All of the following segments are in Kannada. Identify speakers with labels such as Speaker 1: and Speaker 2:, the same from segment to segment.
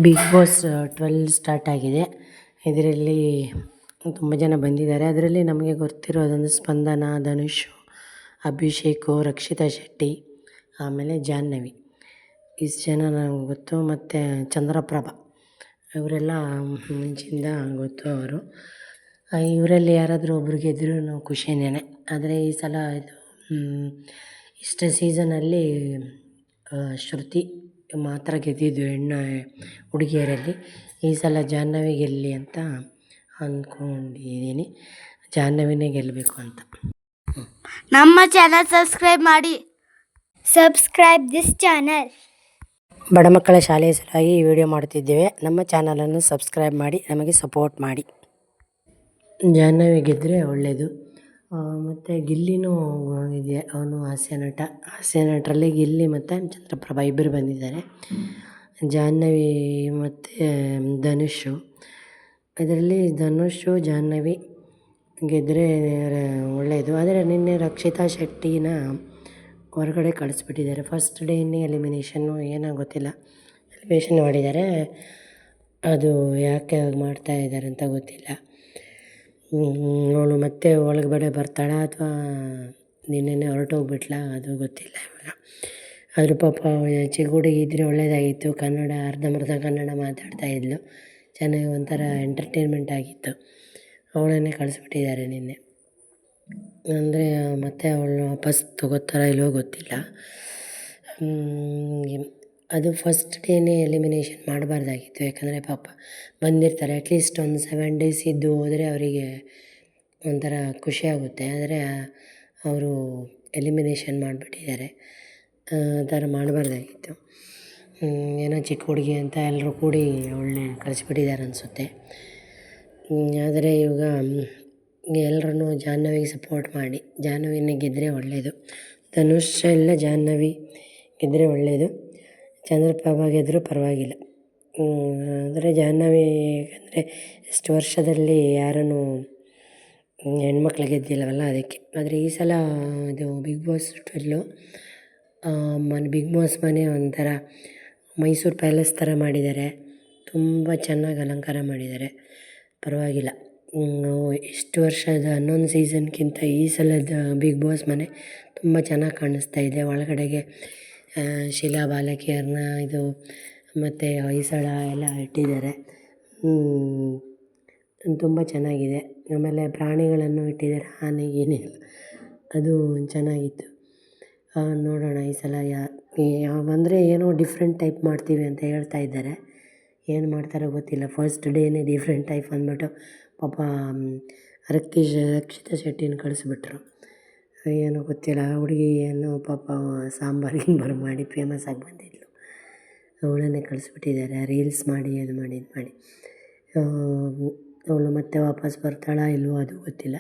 Speaker 1: ಬಿಗ್ ಬಾಸ್ 12 ಸ್ಟಾರ್ಟ್ ಆಗಿದೆ. ಇದರಲ್ಲಿ ತುಂಬ ಜನ ಬಂದಿದ್ದಾರೆ. ಅದರಲ್ಲಿ ನಮಗೆ ಗೊತ್ತಿರೋದೊಂದು ಸ್ಪಂದನ, ಧನುಷ್, ಅಭಿಷೇಕ್, ರಕ್ಷಿತಾ ಶೆಟ್ಟಿ, ಆಮೇಲೆ ಜಾಹ್ನವಿ. ಇಷ್ಟು ಜನ ನನಗೆ ಗೊತ್ತು. ಮತ್ತು ಚಂದ್ರಪ್ರಭ ಇವರೆಲ್ಲ ಮುಂಚಿಂದ ಗೊತ್ತು ಅವರು. ಇವರಲ್ಲಿ ಯಾರಾದರೂ ಒಬ್ರು ಗೆದ್ರೂ ಖುಷಿನೇ. ಆದರೆ ಈ ಸಲ ಇದು ಇಷ್ಟು ಸೀಸನಲ್ಲಿ ಶ್ರುತಿ ಮಾತ್ರ ಗೆದ್ದಿದ್ದು ಹುಡುಗಿಯರಲ್ಲಿ. ಈ ಸಲ ಜಾಹ್ನವಿ ಗೆಲ್ಲಲಿ ಅಂತ ಅಂದ್ಕೊಂಡಿದ್ದೀನಿ. ಜಾಹ್ನವಿನೇ ಗೆಲ್ಲಬೇಕು ಅಂತ.
Speaker 2: ನಮ್ಮ ಚಾನಲ್ ಸಬ್ಸ್ಕ್ರೈಬ್ ಮಾಡಿ. Subscribe this channel.
Speaker 1: ಬಡ ಮಕ್ಕಳ ಶಾಲೆಯ ಸಲುವಾಗಿ ಈ ವಿಡಿಯೋ ಮಾಡುತ್ತಿದ್ದೇವೆ. ನಮ್ಮ ಚಾನಲನ್ನು ಸಬ್ಸ್ಕ್ರೈಬ್ ಮಾಡಿ, ನಮಗೆ ಸಪೋರ್ಟ್ ಮಾಡಿ. ಜಾಹ್ನವಿ ಗೆದ್ದರೆ ಒಳ್ಳೆಯದು. ಮತ್ತು ಗಿಲ್ಲಿನೂ ಇದೆ, ಅವನು ಹಾಸ್ಯ ನಟರಲ್ಲಿ ಗಿಲ್ಲಿ ಮತ್ತು ಚಂದ್ರಪ್ರಭಾ ಇಬ್ಬರು ಬಂದಿದ್ದಾರೆ. ಜಾಹ್ನವಿ ಮತ್ತು ಧನುಷ್. ಇದರಲ್ಲಿ ಧನುಷ್, ಜಾಹ್ನವಿ ಗೆದ್ದರೆ ಒಳ್ಳೆಯದು. ಆದರೆ ನಿನ್ನೆ ರಕ್ಷಿತಾ ಶೆಟ್ಟಿನ ಹೊರಗಡೆ ಕಳಿಸ್ಬಿಟ್ಟಿದ್ದಾರೆ. ಫಸ್ಟ್ ಡೇನೇ ಎಲಿಮಿನೇಷನ್ನು ಏನೋ ಗೊತ್ತಿಲ್ಲ, ಎಲಿಮಿನೇಷನ್ ಮಾಡಿದ್ದಾರೆ. ಅದು ಯಾಕೆ ಮಾಡ್ತಾಯಿದ್ದಾರೆ ಅಂತ ಗೊತ್ತಿಲ್ಲ. ಅವಳು ಮತ್ತೆ ಒಳಗಡೆ ಬರ್ತಾಳಾ ಅಥವಾ ನಿನ್ನೆನೇ ಹೊರಟೋಗ್ಬಿಟ್ಲಾ ಅದು ಗೊತ್ತಿಲ್ಲ ಇವಾಗ. ಆದರೂ ಪಾಪ ಚಿಕ್ಕ ಹುಡುಗಿ ಇದ್ದರೆ ಒಳ್ಳೆಯದಾಗಿತ್ತು. ಕನ್ನಡ ಅರ್ಧಂಬರ್ಧ ಕನ್ನಡ ಮಾತಾಡ್ತಾಯಿದ್ಲು, ಚೆನ್ನಾಗಿ ಒಂಥರ ಎಂಟರ್ಟೈನ್ಮೆಂಟ್ ಆಗಿತ್ತು. ಅವಳನ್ನೇ ಕಳಿಸ್ಬಿಟ್ಟಿದ್ದಾರೆ ನಿನ್ನೆ. ಅಂದರೆ ಮತ್ತೆ ಅವಳು ವಾಪಸ್ ತಗೋತಾರೋ ಇಲ್ವೋ ಗೊತ್ತಿಲ್ಲ. ಅದು ಫಸ್ಟ್ ಡೇನೇ ಎಲಿಮಿನೇಷನ್ ಮಾಡಬಾರ್ದಾಗಿತ್ತು. ಯಾಕಂದರೆ ಪಾಪ ಬಂದಿರ್ತಾರೆ, ಅಟ್ಲೀಸ್ಟ್ ಒಂದು 7 ಡೇಸ್ ಇದ್ದು ಹೋದರೆ ಅವರಿಗೆ ಒಂಥರ ಖುಷಿಯಾಗುತ್ತೆ. ಆದರೆ ಅವರು ಎಲಿಮಿನೇಷನ್ ಮಾಡಿಬಿಟ್ಟಿದ್ದಾರೆ. ಆ ಥರ ಮಾಡಬಾರ್ದಾಗಿತ್ತು. ಏನೋ ಚಿಕ್ಕ ಹುಡುಗಿ ಅಂತ ಎಲ್ಲರೂ ಕೂಡಿ ಅವಳನ್ನೇ ಕಳಿಸ್ಬಿಟ್ಟಿದ್ದಾರೆ ಅನಿಸುತ್ತೆ. ಆದರೆ ಇವಾಗ ಎಲ್ಲರೂ ಜಾಹ್ನವಿಗೆ ಸಪೋರ್ಟ್ ಮಾಡಿ, ಜಾಹ್ನವಿನೇ ಗೆದ್ದರೆ ಒಳ್ಳೆಯದು. ಧನುಷ್ ಇಲ್ಲ ಜಾಹ್ನವಿ ಗೆದ್ದರೆ ಒಳ್ಳೆಯದು. ಚಂದ್ರಪ್ರಭಾ ಗೆದ್ದರೂ ಪರವಾಗಿಲ್ಲ. ಆದರೆ ಜಾಹ್ನವಿ ಯಾಕಂದರೆ ಎಷ್ಟು ವರ್ಷದಲ್ಲಿ ಯಾರನ್ನು ಹೆಣ್ಮಕ್ಳು ಗೆದ್ದಿಲ್ಲವಲ್ಲ, ಅದಕ್ಕೆ. ಆದರೆ ಈ ಸಲ ಇದು ಬಿಗ್ ಬಾಸ್ 12 ಬಿಗ್ ಬಾಸ್ ಮನೆ ಒಂಥರ ಮೈಸೂರು ಪ್ಯಾಲೇಸ್ ಥರ ಮಾಡಿದ್ದಾರೆ. ತುಂಬ ಚೆನ್ನಾಗಿ ಅಲಂಕಾರ ಮಾಡಿದ್ದಾರೆ, ಪರವಾಗಿಲ್ಲ. ಇಷ್ಟು ವರ್ಷದ 11 ಸೀಸನ್ಗಿಂತ ಈ ಸಲದ ಬಿಗ್ ಬಾಸ್ ಮನೆ ತುಂಬ ಚೆನ್ನಾಗಿ ಕಾಣಿಸ್ತಾ ಇದೆ. ಒಳಗಡೆಗೆ ಶಿಲಾ ಬಾಲಕಿಯರನ್ನ ಇದು ಮತ್ತು ಹೊಯ್ಸಳ ಎಲ್ಲ ಇಟ್ಟಿದ್ದಾರೆ. ತುಂಬ ಚೆನ್ನಾಗಿದೆ. ಆಮೇಲೆ ಪ್ರಾಣಿಗಳನ್ನು ಇಟ್ಟಿದ್ದಾರೆ, ಆನೆ ಗೀನೆ ಎಲ್ಲ. ಅದು ಚೆನ್ನಾಗಿತ್ತು. ನೋಡೋಣ ಈ ಸಲ ಅಂದರೆ ಏನೋ ಡಿಫ್ರೆಂಟ್ ಟೈಪ್ ಮಾಡ್ತೀವಿ ಅಂತ ಹೇಳ್ತಾ ಇದ್ದಾರೆ. ಏನು ಮಾಡ್ತಾರೋ ಗೊತ್ತಿಲ್ಲ. ಫಸ್ಟ್ ಡೇನೇ ಡಿಫ್ರೆಂಟ್ ಟೈಪ್ ಅಂದ್ಬಿಟ್ಟು ಪಾಪ ರಕ್ಷಿತಾ ಶೆಟ್ಟಿನ ಕಳಿಸ್ಬಿಟ್ರು. ಏನೋ ಗೊತ್ತಿಲ್ಲ. ಹುಡುಗಿ ಏನೋ ಪಾಪ ಸಾಂಬಾರು ಮಾಡಿ ಫೇಮಸ್ ಆಗಿ ಬಂದಿದ್ಲು, ಅವಳನ್ನೇ ಕಳಿಸ್ಬಿಟ್ಟಿದ್ದಾರೆ. ರೀಲ್ಸ್ ಮಾಡಿ ಅದು ಮಾಡಿ ಇದು ಮಾಡಿ. ಅವಳು ಮತ್ತೆ ವಾಪಸ್ ಬರ್ತಾಳಾ ಇಲ್ವೋ ಅದು ಗೊತ್ತಿಲ್ಲ.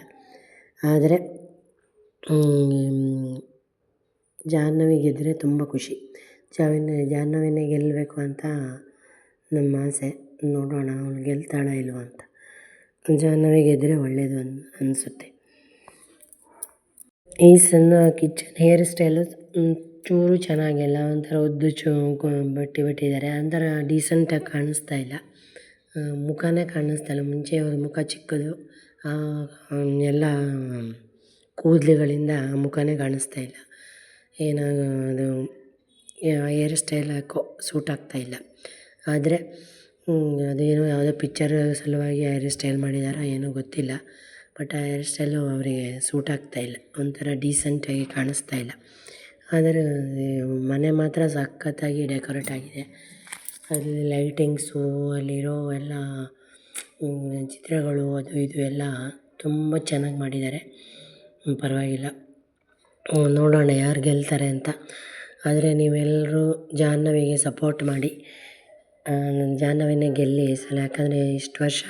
Speaker 1: ಆದರೆ ಜಾಹ್ನವಿ ಗೆದ್ದರೆ ತುಂಬ ಖುಷಿ. ಜಾಹ್ನವಿನೇ ಗೆಲ್ಲಬೇಕು ಅಂತ ನಮ್ಮ ಆಸೆ. ನೋಡೋಣ ಅವಳು ಗೆಲ್ತಾಳಾ ಇಲ್ವೋ ಅಂತ. ಜಾಹ್ನವಿ ಗೆದ್ದರೆ ಒಳ್ಳೆಯದು ಅನಿಸುತ್ತೆ. ಈ ಸಣ್ಣ ಕಿಚನ್ ಹೇರ್ ಸ್ಟೈಲು ಚೂರು ಚೆನ್ನಾಗಿಲ್ಲ. ಒಂಥರ ಉದ್ದು ಬಿಟ್ಟಿದ್ದಾರೆ. ಒಂಥರ ಡೀಸೆಂಟಾಗಿ ಕಾಣಿಸ್ತಾ ಇಲ್ಲ. ಮುಖನೇ ಕಾಣಿಸ್ತಾ ಇಲ್ಲ. ಮುಂಚೆ ಅವ್ರ ಮುಖ ಚಿಕ್ಕದು, ಎಲ್ಲ ಕೂದಲುಗಳಿಂದ ಮುಖನೇ ಕಾಣಿಸ್ತಾ ಇಲ್ಲ. ಏನೋ ಅದು ಹೇರ್ ಸ್ಟೈಲ್ ಯಾಕೋ ಸೂಟ್ ಆಗ್ತಾಯಿಲ್ಲ. ಆದರೆ ಅದೇನೋ ಯಾವುದೋ ಪಿಕ್ಚರ್ ಸಲುವಾಗಿ ಹೇರ್ ಸ್ಟೈಲ್ ಮಾಡಿದಾರೋ ಏನೋ ಗೊತ್ತಿಲ್ಲ. ಬಟ್ ಆ ಹೇರ್ ಸ್ಟೈಲು ಅವರಿಗೆ ಸೂಟ್ ಆಗ್ತಾಯಿಲ್ಲ, ಒಂಥರ ಡೀಸೆಂಟಾಗಿ ಕಾಣಿಸ್ತಾ ಇಲ್ಲ. ಆದರೆ ಮನೆ ಮಾತ್ರ ಸಖತ್ತಾಗಿ ಡೆಕೋರೇಟ್ ಆಗಿದೆ. ಅಲ್ಲಿ ಲೈಟಿಂಗ್ಸು, ಅಲ್ಲಿರೋ ಎಲ್ಲ ಚಿತ್ರಗಳು, ಅದು ಇದು ಎಲ್ಲ ತುಂಬ ಚೆನ್ನಾಗಿ ಮಾಡಿದ್ದಾರೆ. ಪರವಾಗಿಲ್ಲ. ನೋಡೋಣ ಯಾರು ಗೆಲ್ತಾರೆ ಅಂತ. ಆದರೆ ನೀವೆಲ್ಲರೂ ಜಾಹ್ನವಿಗೆ ಸಪೋರ್ಟ್ ಮಾಡಿ. ಜಾಹ್ನವಿನೇ ಗೆಲ್ಲಿ ಈ ಸಲ. ಯಾಕಂದರೆ ಇಷ್ಟು ವರ್ಷ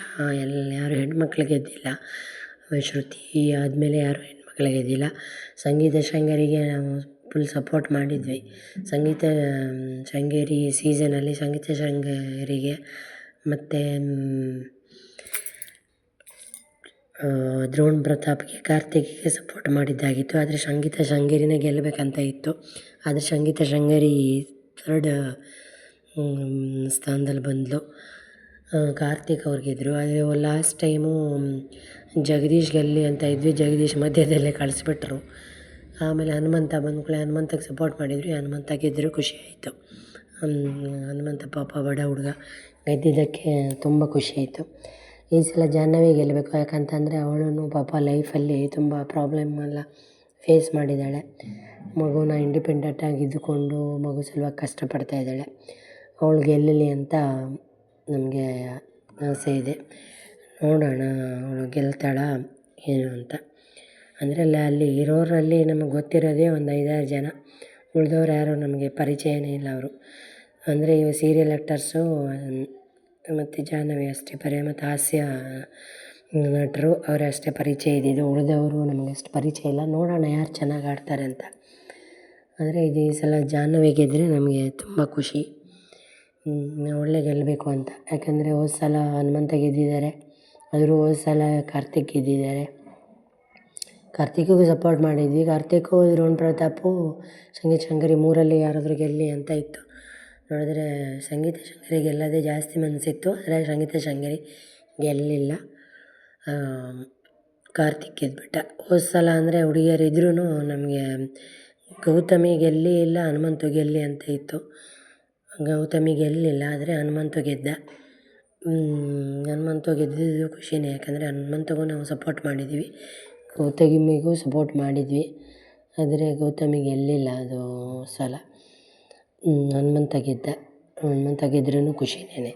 Speaker 1: ಯಾರು ಹೆಣ್ಮಕ್ಳು ಗೆದ್ದಿಲ್ಲ. ಶ್ರುತಿ ಆದಮೇಲೆ ಯಾರು ಹೆಣ್ಮಕ್ಳು ಗೆದ್ದಿಲ್ಲ. ಸಂಗೀತ ಶೃಂಗೇರಿಗೆ ನಾವು ಫುಲ್ ಸಪೋರ್ಟ್ ಮಾಡಿದ್ವಿ. ಶೃಂಗೇರಿ ಸೀಸನಲ್ಲಿ ಸಂಗೀತ ಶೃಂಗೇರಿಗೆ ಮತ್ತು ದ್ರೋಣ್ ಪ್ರತಾಪ್ಗೆ, ಕಾರ್ತಿಕ್ಗೆ ಸಪೋರ್ಟ್ ಮಾಡಿದ್ದಾಗಿತ್ತು. ಆದರೆ ಸಂಗೀತ ಶೃಂಗೇರಿನೇ ಗೆಲ್ಲಬೇಕಂತ ಇತ್ತು. ಆದರೆ ಸಂಗೀತ ಶೃಂಗೇರಿ ಥರ್ಡ್ ಸ್ಥಾನದಲ್ಲಿ ಬಂದಳು. ಕಾರ್ತಿಕ್ ಅವ್ರು ಗೆದ್ದರು. ಆದರೆ ಲಾಸ್ಟ್ ಟೈಮು ಜಗದೀಶ್ ಗೆಲ್ಲಿ ಅಂತ ಇದ್ವಿ, ಜಗದೀಶ್ ಮಧ್ಯದಲ್ಲೇ ಕಳಿಸ್ಬಿಟ್ರು. ಆಮೇಲೆ ಹನುಮಂತ ಬಂದ ಕೂಡಲೇ ಹನುಮಂತಗೆ ಸಪೋರ್ಟ್ ಮಾಡಿದ್ವಿ, ಹನುಮಂತ ಗೆದ್ದರು, ಖುಷಿ ಆಯಿತು. ಹನುಮಂತ ಪಾಪ ಬಡ ಹುಡುಗ ಗೆದ್ದಿದ್ದಕ್ಕೆ ತುಂಬ ಖುಷಿ ಆಯಿತು. ಈ ಸಲ ಜಾಹ್ನವಿ ಗೆಲ್ಲಬೇಕು, ಯಾಕಂತಂದರೆ ಅವಳೂ ಪಾಪ ಲೈಫಲ್ಲಿ ತುಂಬ ಪ್ರಾಬ್ಲಮ್ ಎಲ್ಲ ಫೇಸ್ ಮಾಡಿದ್ದಾಳೆ. ಮಗುನ ಇಂಡಿಪೆಂಡೆಂಟಾಗಿ ಇದ್ದುಕೊಂಡು ಮಗು ಸಲುವಾಗಿ ಕಷ್ಟಪಡ್ತಾ ಇದ್ದಾಳೆ. ಅವಳು ಗೆಲ್ಲಲಿ ಅಂತ ನಮಗೆ ಆಸೆ ಇದೆ. ನೋಡೋಣ ಅವಳು ಗೆಲ್ತಾಳಾ ಏನು ಅಂತ. ಅಂದರೆ ಅಲ್ಲಿ ಇರೋರಲ್ಲಿ ನಮಗೆ ಗೊತ್ತಿರೋದೇ ಒಂದು 5-6 ಜನ, ಉಳಿದವ್ರು ಯಾರೂ ನಮಗೆ ಪರಿಚಯನೇ ಇಲ್ಲ. ಅವರು ಅಂದರೆ ಇವ ಸೀರಿಯಲ್ ಆ್ಯಕ್ಟರ್ಸು ಮತ್ತು ಜಾಹ್ನವಿ ಅಷ್ಟೇ ಮತ್ತು ಹಾಸ್ಯ ನಟರು ಅವರೇ ಅಷ್ಟೇ ಪರಿಚಯ ಇದ್ದಿದ್ದು. ಉಳಿದವರು ನಮಗೆ ಅಷ್ಟು ಪರಿಚಯ ಇಲ್ಲ. ನೋಡೋಣ ಯಾರು ಚೆನ್ನಾಗಿ ಆಡ್ತಾರೆ ಅಂತ. ಆದರೆ ಈ ಸಲ ಜಾಹ್ನವಿ ಗೆದ್ದರೆ ನಮಗೆ ತುಂಬ ಖುಷಿ. ಒಳ್ಳೆ ಗೆಲ್ಲಬೇಕು ಅಂತ. ಯಾಕಂದರೆ ಹೋದ ಸಲ ಹನುಮಂತ ಗೆದ್ದಿದ್ದಾರೆ, ಆದರೂ ಹೋದ ಸಲ ಕಾರ್ತಿಕ್ ಗೆದ್ದಿದ್ದಾರೆ. ಕಾರ್ತಿಕ್ಕಿಗೂ ಸಪೋರ್ಟ್ ಮಾಡಿದ್ವಿ. ಕಾರ್ತಿಕ್ಕು, ರೋಹನ್ ಪ್ರತಾಪು, ಸಂಗೀತ ಶಂಕರಿ 3ರಲ್ಲಿ ಯಾರಾದರೂ ಗೆಲ್ಲಿ ಅಂತ ಇತ್ತು. ನೋಡಿದ್ರೆ ಸಂಗೀತ ಶಂಕರಿ ಗೆಲ್ಲೋದೇ ಜಾಸ್ತಿ ಮನಸ್ಸಿತ್ತು, ಆದರೆ ಸಂಗೀತ ಶಂಕರಿ ಗೆಲ್ಲಲಿಲ್ಲ. ಕಾರ್ತಿಕ್ ಗೆದ್ಬಿಟ್ಟ. ಹೋದ ಸಲ ಅಂದರೆ ಹುಡುಗಿಯರಿದ್ರೂ ನಮಗೆ ಗೌತಮಿ ಗೆಲ್ಲಿ ಇಲ್ಲ, ಹನುಮಂತು ಗೆಲ್ಲಿ ಅಂತ ಇತ್ತು. ಗೌತಮಿ ಗೆಲ್ಲಲಿಲ್ಲ, ಆದರೆ ಹನುಮಂತು ಗೆದ್ದ. ಹನುಮಂತು ಗೆದ್ದಿದ್ದು ಖುಷಿನೇ, ಯಾಕಂದರೆ ಹನುಮಂತಗೂ ನಾವು ಸಪೋರ್ಟ್ ಮಾಡಿದ್ವಿ, ಗೌತಮಿಗೂ ಸಪೋರ್ಟ್ ಮಾಡಿದ್ವಿ. ಆದರೆ ಗೌತಮಿ ಗೆಲ್ಲಿಲ್ಲ ಅದು ಸಲ. ಹನುಮಂತ ಗೆದ್ದ. ಹನುಮಂತ ಗೆದ್ರೂ ಖುಷಿನೇ.